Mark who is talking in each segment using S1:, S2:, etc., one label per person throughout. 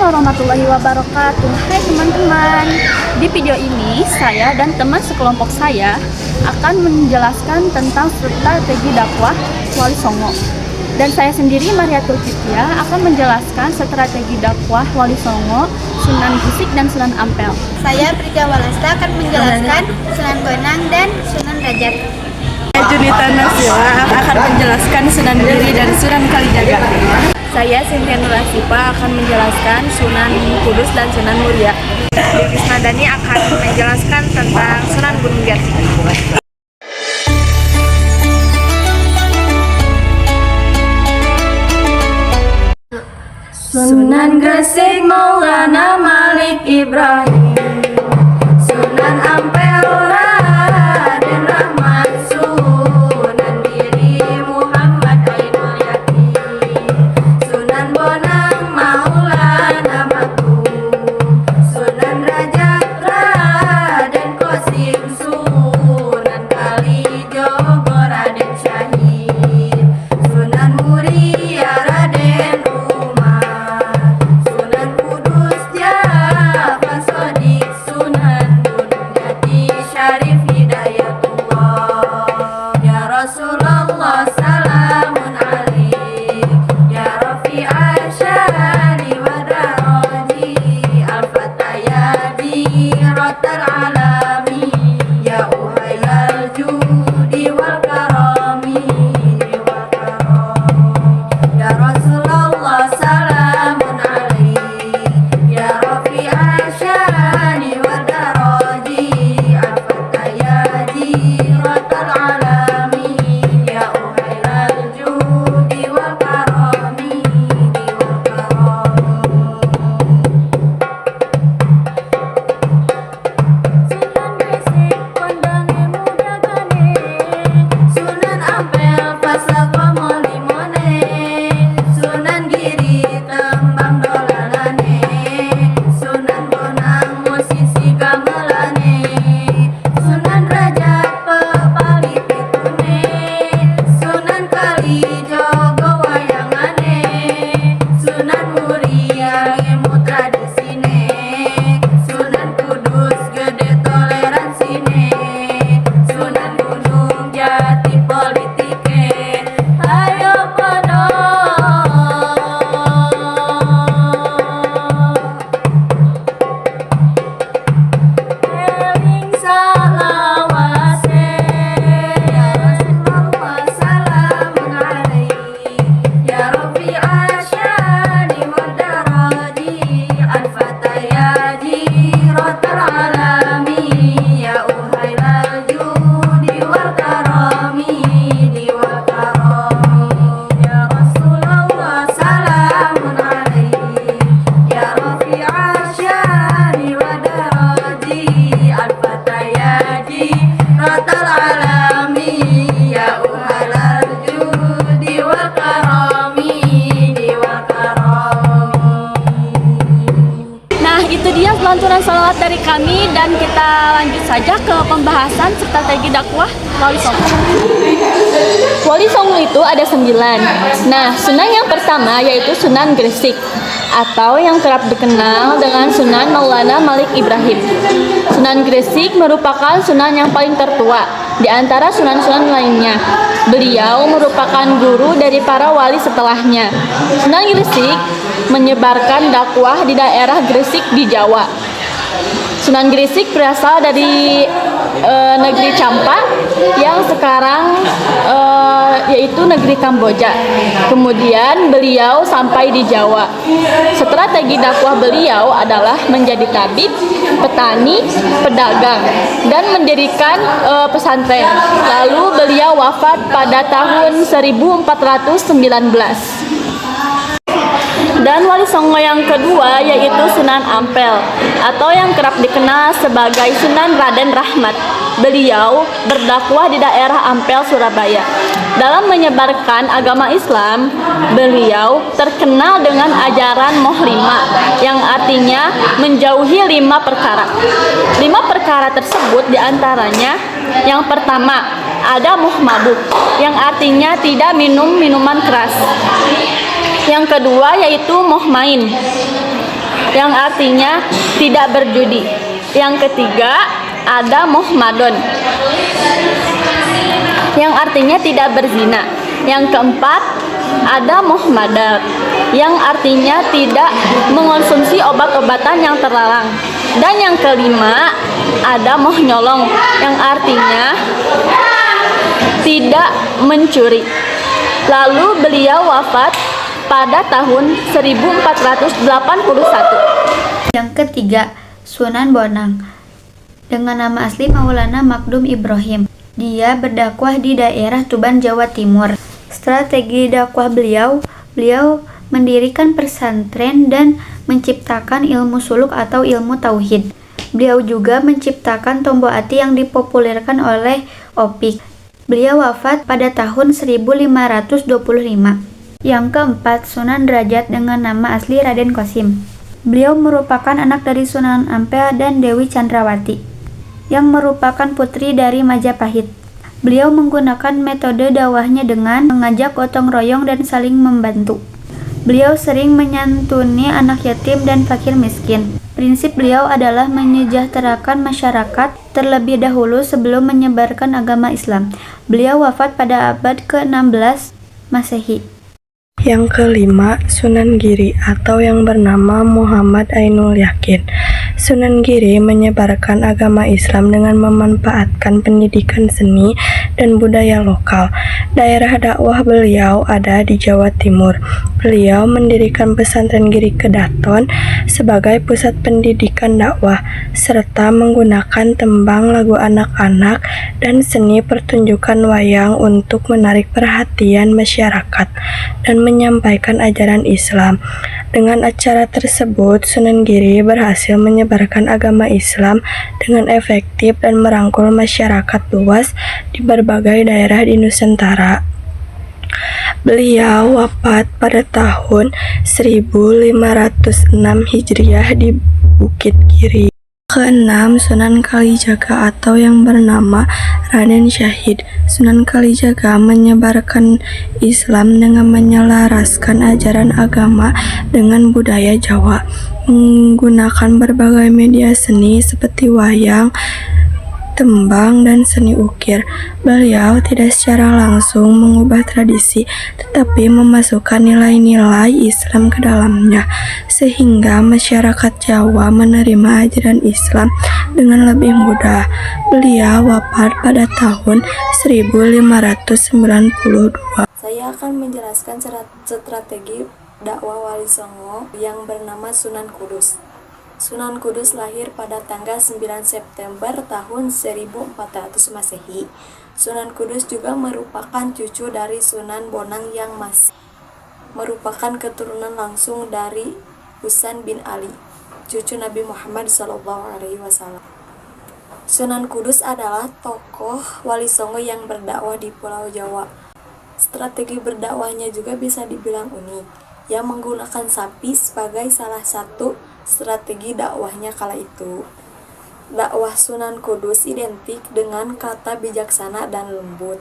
S1: warahmatullahi wabarakatuh. Hai teman-teman, di video ini saya dan teman sekelompok saya akan menjelaskan tentang strategi dakwah Wali Songo. Dan saya sendiri, Mariatul Fitria, akan menjelaskan strategi dakwah Wali Songo, Sunan Gresik dan Sunan Ampel.
S2: Saya Prika Walasta akan menjelaskan Sunan Bonang dan Sunan Rajat.
S3: Junita Nasila akan menjelaskan Sunan Giri dan Sunan Kalijaga.
S1: Saya Sintia Nurasipa akan menjelaskan Sunan Kudus dan Sunan Muria.
S3: Lilis Nadani akan menjelaskan tentang Sunan Gunung Jati.
S1: Sunan Gresik Maulana Malik Ibrahim, Sunan Ampel Raden Rahmat, Sunan Giri Muhammad Ainul Yakin, Sunan Bonang Maulana Maktum, Sunan Rajat Raden Qasim, Sunan Kalijogo Raden Syahid, Sunan Muria Raden Sunan Kudus Jafar Sodik, Sunan Gunung Jati Syarif Hidayatullah. Ya Rasulullah salamun alaik, ya Rafi'ah syari wa daraji, al-fatayadi rotal alami, ya uhayal judi wal karami, ya Rasulullah salamun alaik, ya Rafi'ah syari wa daraji, al-fatayadi rotal alami, ya uhayal judi wal karami, Sunan Gresik kondange mudagane, Sunan Ampel pasal komolimone, Sunan Giri tembang dolalane, Sunan Bonang musisi gamelane, Sunan Rajat pepali pitune, Sunan Kalijogo wayangane, Sunan Muria ilmu tradisine, Sunan Kudus gede toleransine, Sunan Gunung Jati politike. Ayo podo eling salawase, ya Rasulullah salamun alaik, ya Rafi'ah syani wa daraji, al-fatayadi rotal alami, ya uhailal judi wal karami, wal karami, ya Rasulullah salamun alaik, ya Rafi'ah syani wa daraji, al-fatayadi rotal alami, ya uhailal judi wal karami, wal karami. Nah, itu dia lantunan salawat dari kami, dan kita lanjut saja ke pembahasan strategi dakwah Wali Songo. Wali Songo itu ada 9. Nah, Sunan yang pertama yaitu Sunan Gresik, atau yang kerap dikenal dengan Sunan Maulana Malik Ibrahim. Sunan Gresik merupakan Sunan yang paling tertua di antara Sunan-Sunan lainnya. Beliau merupakan guru dari para wali setelahnya. Sunan Gresik menyebarkan dakwah di daerah Gresik di Jawa. Sunan Gresik berasal dari negeri Campa yang sekarang yaitu negeri Kamboja. Kemudian beliau sampai di Jawa. Strategi dakwah beliau adalah menjadi tabib, petani, pedagang, dan mendirikan pesantren. Lalu beliau wafat pada tahun 1419. Dan Wali Songo yang kedua yaitu Sunan Ampel, atau yang kerap dikenal sebagai Sunan Raden Rahmat. Beliau berdakwah di daerah Ampel, Surabaya. Dalam menyebarkan agama Islam, beliau terkenal dengan ajaran Mohlima, yang artinya menjauhi 5 perkara. 5 perkara tersebut diantaranya, yang pertama ada muhmabuk, yang artinya tidak minum minuman keras. Yang kedua yaitu muhmain,
S4: yang artinya tidak berjudi. Yang ketiga, ada Muhammadun, yang artinya tidak berzina. Yang keempat, ada Muhammadat, yang artinya tidak mengonsumsi obat-obatan yang terlarang. Dan yang kelima, ada Muhnyolong, yang artinya tidak mencuri. Lalu beliau wafat pada tahun 1481.
S2: Yang ketiga, Sunan Bonang. Dengan nama asli Maulana Makdum Ibrahim. Dia berdakwah di daerah Tuban, Jawa Timur. Strategi dakwah beliau mendirikan pesantren dan menciptakan ilmu suluk atau ilmu tauhid. Beliau juga menciptakan tombol ati yang dipopulerkan oleh Opik. Beliau wafat pada tahun 1525. Yang keempat, Sunan Derajat dengan nama asli Raden Qasim. Beliau merupakan anak dari Sunan Ampel dan Dewi Chandrawati, yang merupakan putri dari Majapahit. Beliau menggunakan metode dakwahnya dengan mengajak gotong royong dan saling membantu. Beliau sering menyantuni anak yatim dan fakir miskin. Prinsip beliau adalah menyejahterakan masyarakat terlebih dahulu sebelum menyebarkan agama Islam. Beliau wafat pada abad ke-16 Masehi.
S3: Yang kelima, Sunan Giri atau yang bernama Muhammad Ainul Yakin. Sunan Giri menyebarkan agama Islam dengan memanfaatkan pendidikan seni dan budaya lokal. Daerah dakwah beliau ada di Jawa Timur. Beliau mendirikan pesantren Giri Kedaton sebagai pusat pendidikan dakwah, serta menggunakan tembang lagu anak-anak dan seni pertunjukan wayang untuk menarik perhatian masyarakat dan menyampaikan ajaran Islam. Dengan acara tersebut, Sunan Giri berhasil menyebarkan agama Islam dengan efektif dan merangkul masyarakat luas di berbagai daerah di Nusantara. Beliau wafat pada tahun 1506 Hijriah di Bukit Giri. Keenam, Sunan Kalijaga atau yang bernama Raden Syahid. Sunan Kalijaga menyebarkan Islam dengan menyelaraskan ajaran agama dengan budaya Jawa, menggunakan berbagai media seni seperti wayang, tembang, dan seni ukir. Beliau tidak secara langsung mengubah tradisi, tetapi memasukkan nilai-nilai Islam ke dalamnya, sehingga masyarakat Jawa menerima ajaran Islam dengan lebih mudah. Beliau wafat pada tahun 1592.
S1: Saya akan menjelaskan strategi dakwah Wali Songo yang bernama Sunan Kudus. Sunan Kudus lahir pada tanggal 9 September tahun 1400 Masehi. Sunan Kudus juga merupakan cucu dari Sunan Bonang yang masih merupakan keturunan langsung dari Husain bin Ali, cucu Nabi Muhammad SAW. Sunan Kudus adalah tokoh Wali Songo yang berdakwah di Pulau Jawa. Strategi berdakwahnya juga bisa dibilang unik, yang menggunakan sapi sebagai salah satu strategi dakwahnya kala itu. Dakwah Sunan Kudus identik dengan kata bijaksana dan lembut,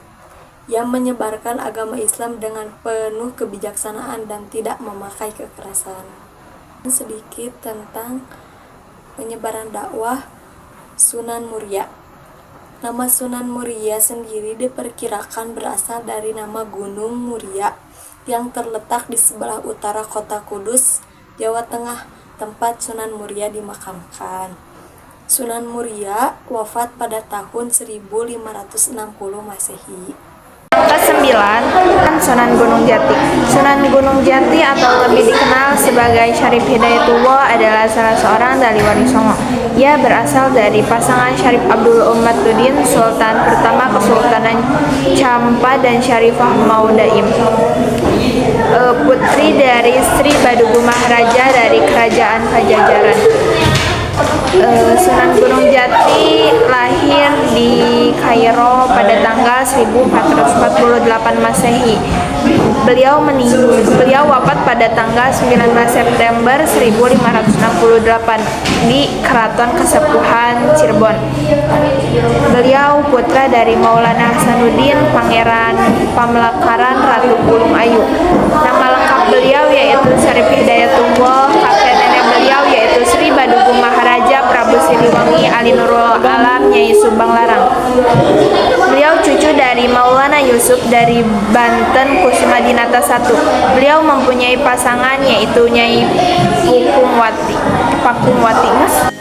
S1: yang menyebarkan agama Islam dengan penuh kebijaksanaan dan tidak memakai kekerasan. Sedikit tentang penyebaran dakwah Sunan Muria. Nama Sunan Muria sendiri diperkirakan berasal dari nama Gunung Muria yang terletak di sebelah utara kota Kudus, Jawa Tengah, tempat Sunan Muria dimakamkan. Sunan Muria wafat pada tahun 1560 Masehi.
S5: Kesembilan, Sunan Gunung Jati. Sunan Gunung Jati atau lebih dikenal sebagai Syarif Hidayatullah adalah salah seorang dari Wali Songo. Ia berasal dari pasangan Syarif Abdul Ummatuddin, Sultan pertama Kesultanan Campa dan Syarifah Maudaim, putri dari Sri Badugu Maharaja dari Kerajaan Pajajaran. Sunan Gunung Jati lahir di Kairo pada tanggal 1448 Masehi. Beliau wafat pada tanggal 19 September 1568 di Keraton Kasepuhan Cirebon. Beliau putra dari Maulana Hasanuddin, Pangeran Pamlakaran Ratu Pulung Ayu. Nama lengkap beliau yaitu Syarif Hidayatullah. Kakek nenek beliau yaitu Paduku Maharaja Prabu Siliwangi Ali Nurul Alam Nyai Subang Larang. Beliau cucu dari Maulana Yusuf dari Banten Kusuma Dinata I. Beliau mempunyai pasangan yaitu Nyai Pakumwati.